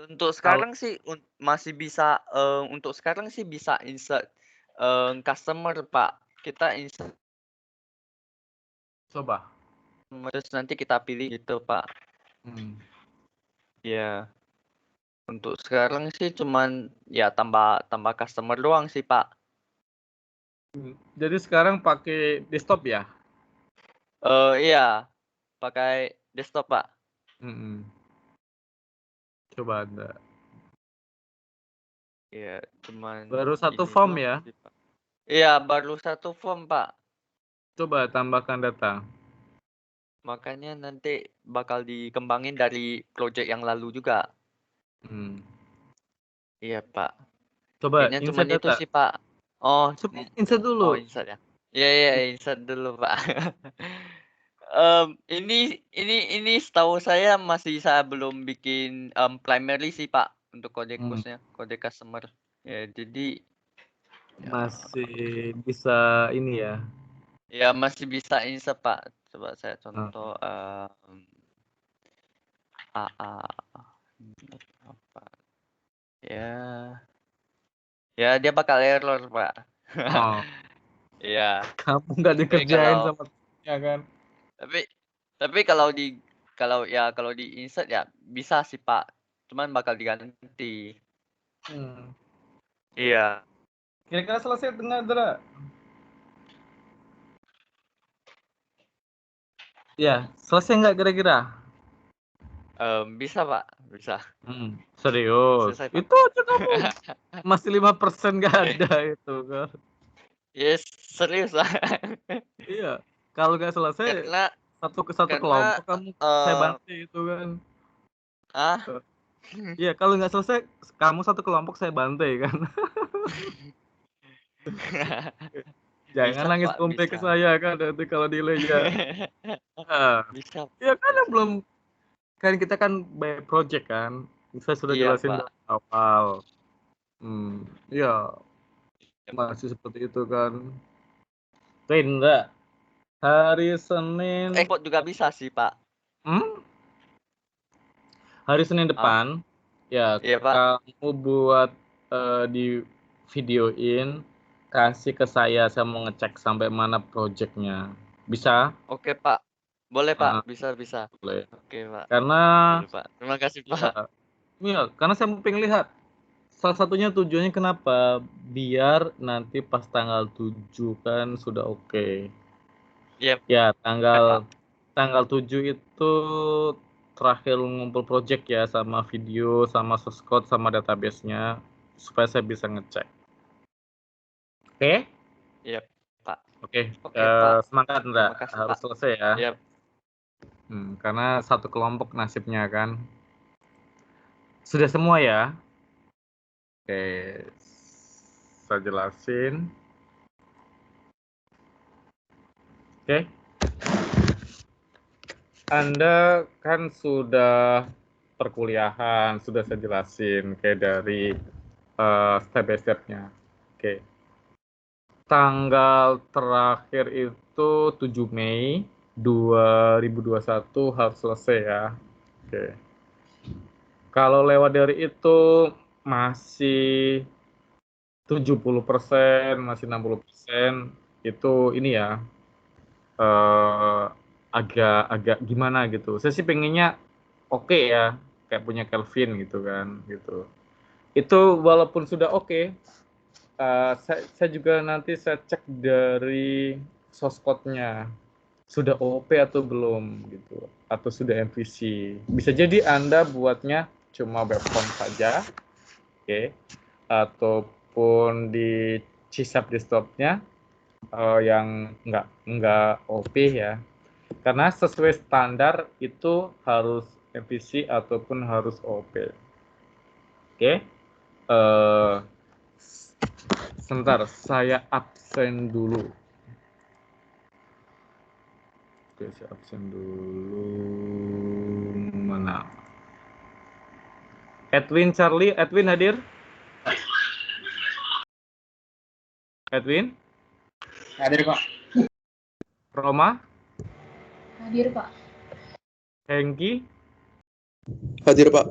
Untuk Kalau sekarang sih masih bisa, untuk sekarang sih bisa insert customer, Pak. Kita insert coba. terus nanti kita pilih gitu, Pak. Hmm. Iya. Untuk sekarang sih cuman ya tambah customer doang sih, Pak. Jadi sekarang pakai desktop ya? Iya, pakai desktop, Pak. Hmm. Coba Anda. Iya, cuman Baru 1 ini form doang ya? sih, Pak. Iya, baru 1 form, Pak. Coba tambahkan data. Makanya nanti bakal dikembangin dari project yang lalu juga. Hmm. Iya, Pak. Coba Kayaknya cuman insert itu data. sih, Pak. Oh, Coba insert oh dulu. insert ya. Iya, iya, insert dulu, Pak. Ini setahu saya saya belum bikin primary sih, Pak, untuk kode course-nya, kode customer. Ya, jadi ya, Masih bisa ini ya. ya masih bisa insert, Pak. Coba saya contoh AA apa? Ya. Ya, dia bakal error, Pak. Oh, Iya. kamu nggak Tapi dikerjain kalau sama ya kan? tapi kalau di insert ya bisa sih, Pak. Cuman bakal diganti. Hmm. Iya. Kira-kira selesai tengah Dra? Ya, selesai nggak kira-kira? Bisa, Pak. Bisa. Serius. Selesai, Pak. Itu aja kamu masih 5% nggak ada itu kan? Yes, serius, Pak. Iya. Kalau nggak selesai Karena satu kelompok kamu saya bantu itu kan? ah, Iya, kalau nggak selesai kamu satu kelompok saya bantai kan? Jangan bisa, nangis Pak, kompe ke bisa. saya kan nanti kalau delay ya. Bisa. Ya kan belum kan kita kan by project kan. Saya sudah Iya, jelasin Pak. dari awal. Ya masih seperti itu kan. Indra, hari Senin. Export juga bisa sih, Pak. Hari Senin depan, ya Iya, Pak. kamu buat di videoin, kasih ke saya mau ngecek sampai mana projectnya. Bisa? Oke, Pak. Boleh, Pak. Bisa. Boleh. Oke, Pak. Karena Boleh, Pak. Terima kasih, Pak. ya, karena saya pengen lihat. Salah satunya tujuannya kenapa? Biar nanti pas tanggal 7 kan sudah oke. Iya. Ya, Pak. tanggal 7 itu terakhir ngumpul project ya sama video, sama source code, sama database-nya supaya saya bisa ngecek. Oke? Iya, Pak. Oke, Pak. semangat Ndra, Terima kasih, harus Pak. selesai ya. Iya. Karena satu kelompok nasibnya kan. Sudah semua ya? Oke, saya jelasin. Oke. Anda kan sudah perkuliahan, sudah saya jelasin kayak dari step by step-nya. Oke. Tanggal terakhir itu 7 Mei 2021 harus selesai ya. Oke. Kalau lewat dari itu masih 70%, masih 60%, itu ini ya agak gimana gitu. Saya sih pengennya oke ya, kayak punya Kelvin gitu kan, gitu. Itu walaupun sudah oke, saya juga nanti saya cek dari source code-nya sudah OP atau belum gitu, atau sudah MVC. Bisa jadi Anda buatnya cuma web form saja, oke, ataupun di C# desktop-nya yang nggak OP ya. Karena sesuai standar itu harus MVC ataupun harus OP. Oke. Sebentar, saya absen dulu. Oke, saya absen dulu. Mana? Edwin Charlie, Edwin hadir? Edwin? Hadir, Pak. Roma? Hadir, Pak. Hengki? Hadir, Pak.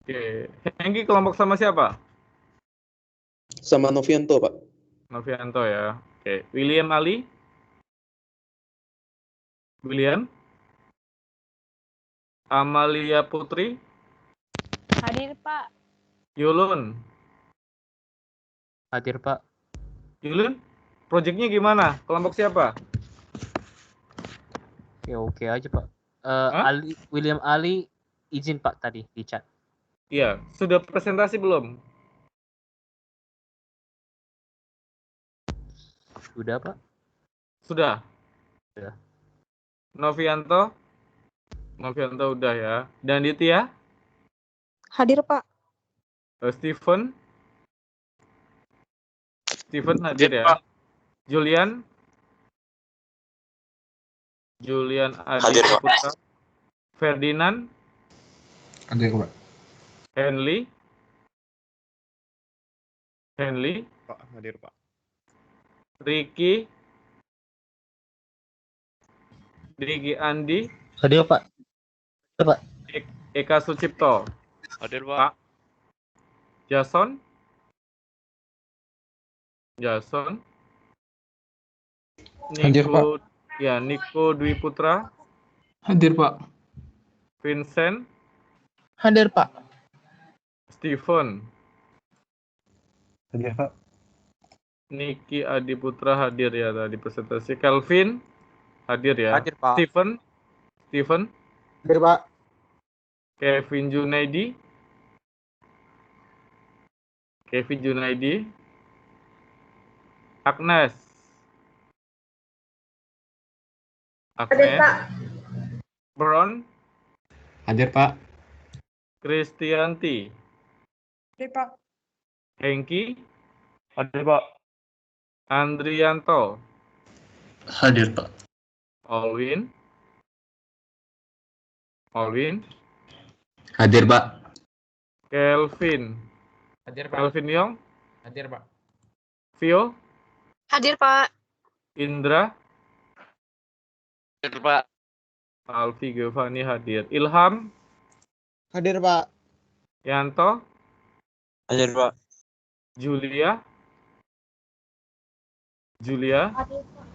Oke. Hengki kelompok sama siapa? Sama Novianto, Pak. Novianto ya. Oke. William Ali? William? Amalia Putri? Hadir, Pak. Yulun? Hadir, Pak. Yulun? Proyeknya gimana? Kelompok siapa? Oke aja, Pak. Hah? William Ali izin, Pak, tadi di chat. Iya. Sudah presentasi belum? Sudah, Pak. Sudah? Sudah. Novianto? Novianto udah ya. Dan Ditya? Hadir, Pak. Steven? Steven hadir ya. Pak. Julian? Julian Adi Hadir, Pak. Putra. Ferdinand? Hadir, Pak. Henley? Henley? Pak, hadir, Pak. Ricky? Ricky Andi? Hadir, Pak. Pak. Eka Sucipto? Hadir, Pak. Jason? Jason? Hadir, Niko, ya, Niko Dwi Putra? Hadir, Pak. Vincent? Hadir, Pak. Steven? Hadir, Pak. Niki Adi Putra hadir ya tadi presentasi. Kelvin? Hadir ya. Hadir, Pak. Steven? Hadir, Pak. Kevin Junaidi? Agnes? Brown? Hadir, Pak. Kristianti? Hadir, Pak. Hengki? Hadir, Pak. Andrianto? Hadir, Pak. Olwin? Hadir, Pak. Kelvin? Hadir, Kelvin Yong? Hadir, Pak. Vio? Hadir, Pak. Indra? Hadir, Pak. Alfi Giovanni hadir. Ilham? Hadir, Pak. Yanto? Hadir, Pak. Julia? Hadir, Pak.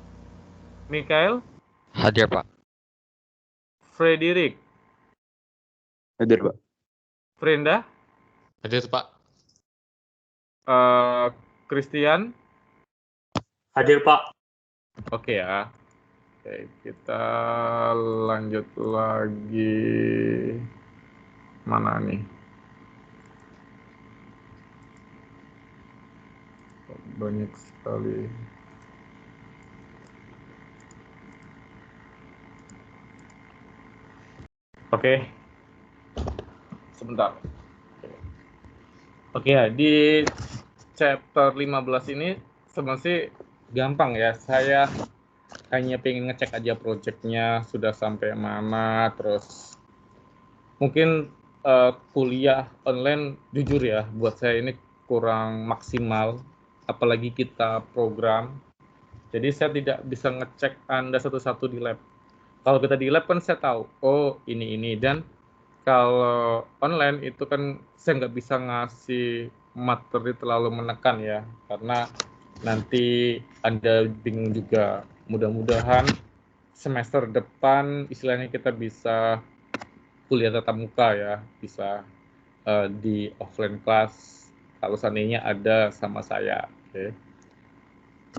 Mikael? Hadir, Pak. Frederick? Hadir, Pak. Frenda? Hadir, Pak. Christian? Hadir, Pak. Oke ya. Oke, kita lanjut lagi. Mana nih? Banyak sekali. Oke. Sebentar. Oke ya, di chapter 15 ini sebenarnya gampang ya. Saya hanya pengen ngecek aja projectnya sudah sampai mana, terus mungkin kuliah online jujur ya buat saya ini kurang maksimal, apalagi kita program. Jadi saya tidak bisa ngecek Anda satu-satu di lab. Kalau kita di lab kan saya tahu, oh ini, dan kalau online itu kan saya nggak bisa ngasih materi terlalu menekan ya, karena nanti Anda bingung juga. Mudah-mudahan semester depan istilahnya kita bisa kuliah tatap muka ya, bisa di offline class kalau seandainya ada sama saya. Oke.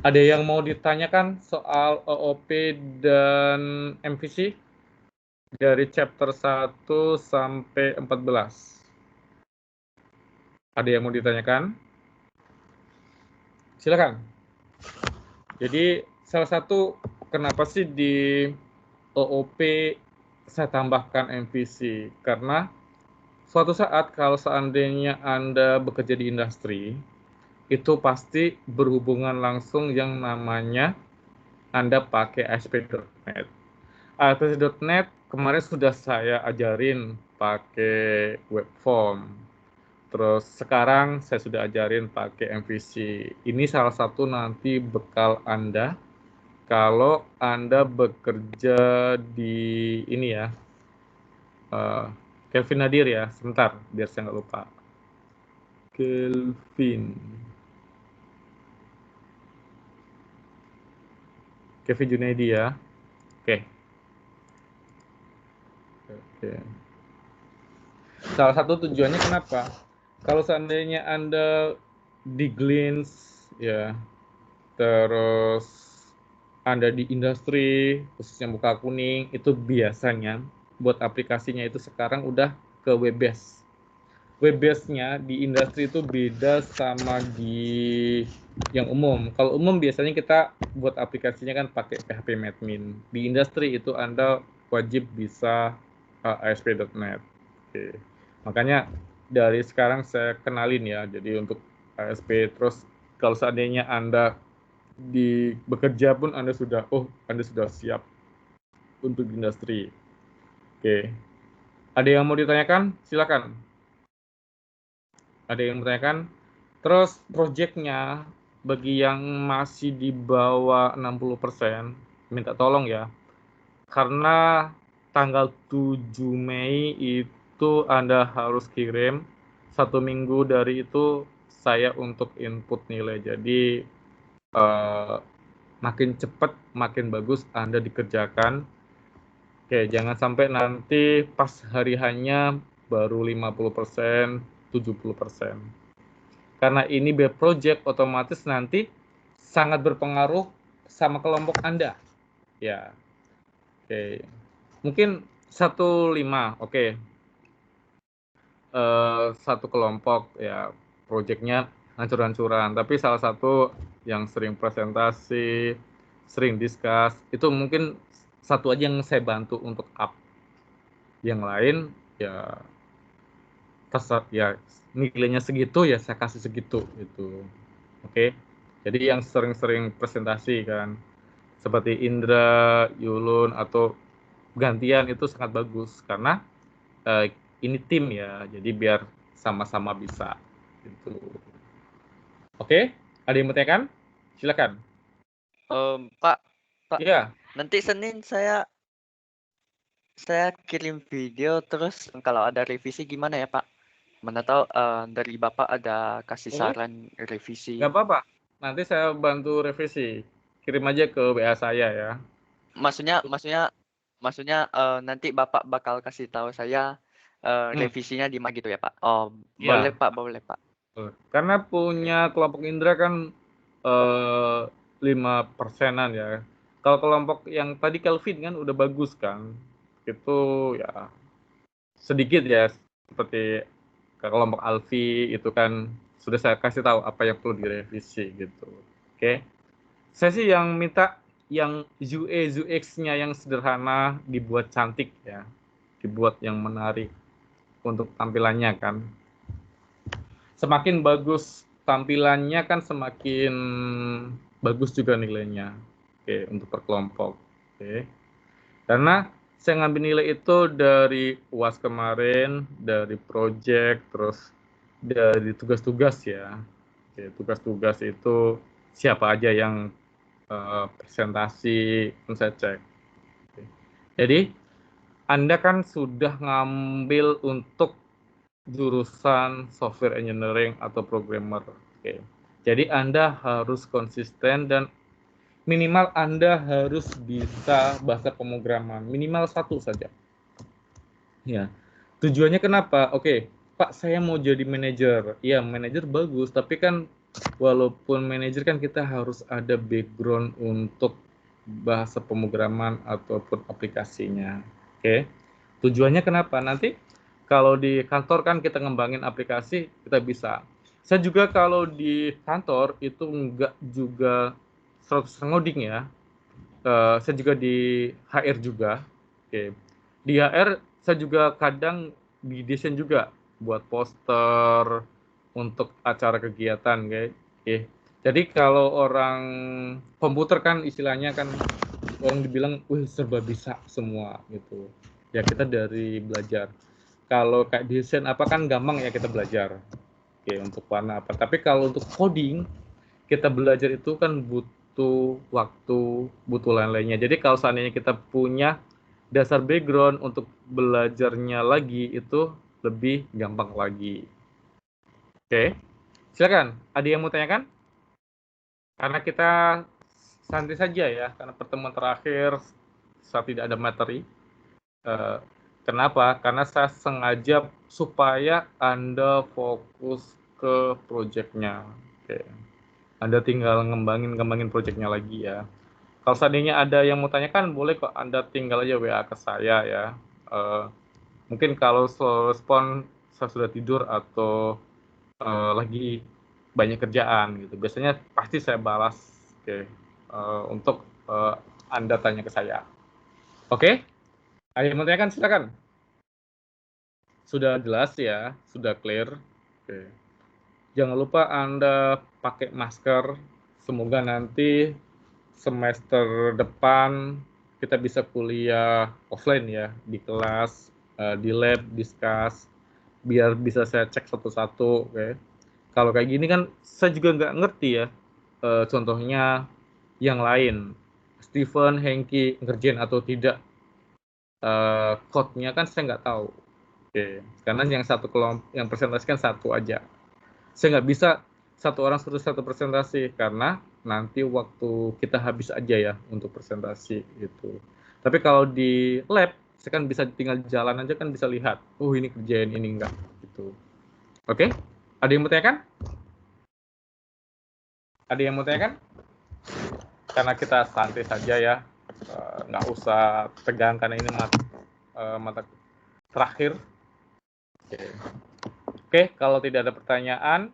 Ada yang mau ditanyakan soal OOP dan MVC dari chapter 1 sampai 14? Ada yang mau ditanyakan? Silakan. Jadi salah satu kenapa sih di OOP saya tambahkan MVC? Karena suatu saat kalau seandainya Anda bekerja di industri, itu pasti berhubungan langsung yang namanya Anda pakai ASP.NET. ASP.NET kemarin sudah saya ajarin pakai web form. Terus sekarang saya sudah ajarin pakai MVC. Ini salah satu nanti bekal Anda kalau Anda bekerja di ini ya, Kelvin Nadir ya, sebentar biar saya nggak lupa. Kelvin Junaidi ya. Oke. Salah satu tujuannya kenapa? Kalau seandainya Anda di Glints ya, terus Anda di industri khususnya muka kuning, itu biasanya buat aplikasinya itu sekarang udah ke web-based. Web-based-nya di industri itu beda sama di yang umum. Kalau umum biasanya kita buat aplikasinya kan pakai PHP Admin. Di industri itu Anda wajib bisa ASP.NET. Oke. Makanya dari sekarang saya kenalin ya. Jadi untuk ASP, terus kalau seandainya Anda di bekerja pun Anda sudah siap untuk industri. Oke. Ada yang mau ditanyakan? Silakan. Ada yang bertanyakan? Terus proyeknya bagi yang masih di bawah 60%, minta tolong ya. Karena tanggal 7 Mei itu Anda harus kirim, 1 minggu dari itu saya untuk input nilai. Jadi makin cepat, makin bagus Anda dikerjakan. Oke, jangan sampai nanti pas hari hanya baru 50%, 70%. Karena ini project otomatis nanti sangat berpengaruh sama kelompok Anda. Ya. Oke. Mungkin 1-5, oke. Satu kelompok ya projectnya hancur-hancuran, tapi salah satu yang sering presentasi, sering discuss, itu mungkin satu aja yang saya bantu untuk up. Yang lain ya terserah ya, nilainya segitu ya saya kasih segitu gitu. Oke. Jadi yang sering-sering presentasi kan seperti Indra, Yulun atau gantian itu sangat bagus karena ini tim ya. Jadi biar sama-sama bisa gitu. Oke, ada yang mau tanyakan? Silakan. Pak. Iya. Nanti Senin saya kirim video, terus kalau ada revisi gimana ya Pak? Mana tahu dari Bapak ada kasih saran revisi. Nggak apa-apa, nanti saya bantu revisi. Kirim aja ke WA saya ya. Maksudnya nanti Bapak bakal kasih tahu saya revisinya di mana gitu ya Pak? Oh, Ya. boleh Pak. Karena punya kelompok Indra kan 5%-an ya. Kalau kelompok yang tadi Kelvin kan udah bagus kan. Itu ya sedikit ya, seperti kelompok Alfi itu kan sudah saya kasih tahu apa yang perlu direvisi gitu. Oke. Saya sih yang minta yang UI UX-nya yang sederhana dibuat cantik ya. Dibuat yang menarik untuk tampilannya kan. Semakin bagus tampilannya kan semakin bagus juga nilainya. Oke, untuk per kelompok. Oke. Karena saya ngambil nilai itu dari UAS kemarin, dari project, terus dari tugas-tugas ya. Oke, tugas-tugas itu siapa aja yang presentasi, saya cek. Oke. Jadi, Anda kan sudah ngambil untuk jurusan software engineering atau programmer. Oke. Jadi, Anda harus konsisten dan minimal Anda harus bisa bahasa pemrograman, minimal 1 saja. Ya. Tujuannya kenapa? Oke, Pak, saya mau jadi manajer. Ya, manajer bagus, tapi kan walaupun manajer kan kita harus ada background untuk bahasa pemrograman ataupun aplikasinya. Oke. Tujuannya kenapa? Nanti kalau di kantor kan kita ngembangin aplikasi, kita bisa. Saya juga kalau di kantor itu enggak juga 100% ngoding ya. Saya juga di HR juga. Oke. Di HR saya juga kadang di desain juga buat poster untuk acara kegiatan guys. Oke. Jadi kalau orang komputer kan istilahnya kan orang dibilang wih serba bisa semua gitu. Ya kita dari belajar. Kalau kayak desain apa kan gampang ya kita belajar. Oke, untuk warna apa. Tapi kalau untuk coding, kita belajar itu kan butuh waktu, butuh lain-lainnya. Jadi kalau seandainya kita punya dasar background untuk belajarnya lagi, itu lebih gampang lagi. Oke, silakan. Ada yang mau tanyakan? Karena kita santai saja ya, karena pertemuan terakhir saat tidak ada materi. Kenapa? Karena saya sengaja supaya Anda fokus ke proyeknya. Oke. Anda tinggal ngembangin proyeknya lagi ya. Kalau seandainya ada yang mau tanyakan, boleh kok Anda tinggal aja WA ke saya ya. Mungkin kalau respon saya sudah tidur atau lagi banyak kerjaan gitu. Biasanya pasti saya balas. Oke. Untuk Anda tanya ke saya. Oke? Ada yang mau tanyakan? Silakan. Sudah jelas ya, sudah clear. Oke. Jangan lupa Anda pakai masker. Semoga nanti semester depan kita bisa kuliah offline ya, di kelas, di lab, discuss, biar bisa saya cek satu-satu. Oke. Kalau kayak gini kan saya juga nggak ngerti ya, contohnya yang lain, Steven, Hengki ngerjain atau tidak, code-nya kan saya nggak tahu. Oke, karena yang satu kelompok yang presentasikan satu aja. Saya nggak bisa satu orang suruh satu presentasi karena nanti waktu kita habis aja ya untuk presentasi gitu. Tapi kalau di lab, saya kan bisa tinggal jalan aja kan bisa lihat, oh ini kerjain, ini enggak gitu. Oke, ada yang mau tanyakan? Ada yang mau tanyakan? Karena kita santai saja ya, nggak usah tegang karena ini mata terakhir. Oke, kalau tidak ada pertanyaan,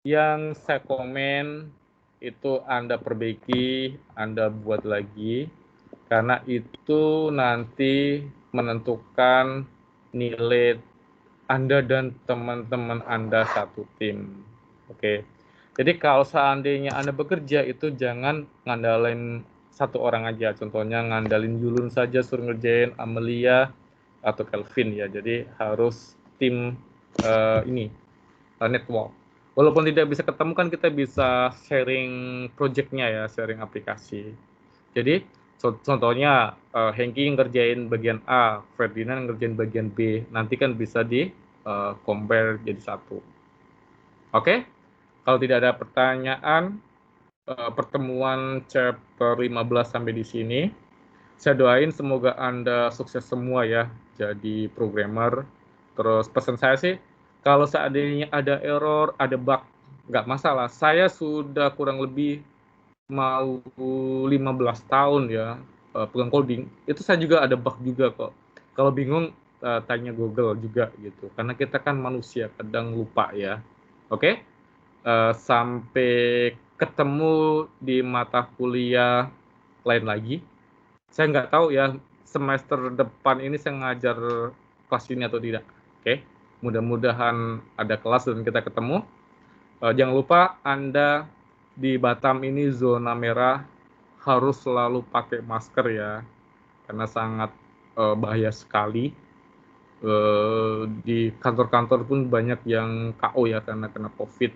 yang saya komen itu Anda perbaiki, Anda buat lagi, karena itu nanti menentukan nilai Anda dan teman-teman Anda satu tim. Oke, jadi kalau seandainya Anda bekerja itu jangan ngandalin satu orang aja, contohnya ngandalin Yulun saja suruh ngerjain, Amelia atau Kelvin ya, jadi harus tim ini network. Walaupun tidak bisa ketemu kan kita bisa sharing projectnya ya, sharing aplikasi. Jadi contohnya Hengki ngerjain bagian A, Ferdinand ngerjain bagian B, nanti kan bisa di compare jadi satu. Oke, kalau tidak ada pertanyaan, pertemuan chapter 15 sampai di sini. Saya doain semoga Anda sukses semua ya, jadi programmer. Terus pesan saya sih, kalau seandainya ada error, ada bug, nggak masalah. Saya sudah kurang lebih mau 15 tahun ya pegang coding. Itu saya juga ada bug juga kok. Kalau bingung, tanya Google juga gitu. Karena kita kan manusia, kadang lupa ya. Oke? Sampai ketemu di mata kuliah lain lagi. Saya nggak tahu ya, semester depan ini saya ngajar kelas ini atau tidak. Oke? Mudah-mudahan ada kelas dan kita ketemu. Jangan lupa Anda di Batam ini zona merah, harus selalu pakai masker ya, karena sangat bahaya sekali. Di kantor-kantor pun banyak yang KO ya karena kena COVID.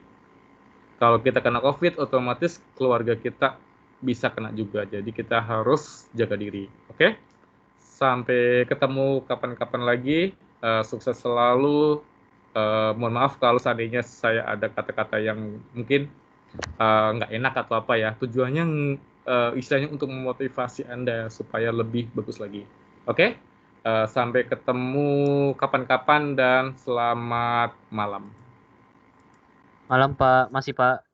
Kalau kita kena COVID, otomatis keluarga kita bisa kena juga. Jadi kita harus jaga diri. Oke? Sampai ketemu kapan-kapan lagi. Sukses selalu. Mohon maaf kalau seandainya saya ada kata-kata yang mungkin nggak enak atau apa ya. Tujuannya istilahnya untuk memotivasi Anda supaya lebih bagus lagi. Oke? Sampai ketemu kapan-kapan dan selamat malam. Malam Pak, masih Pak.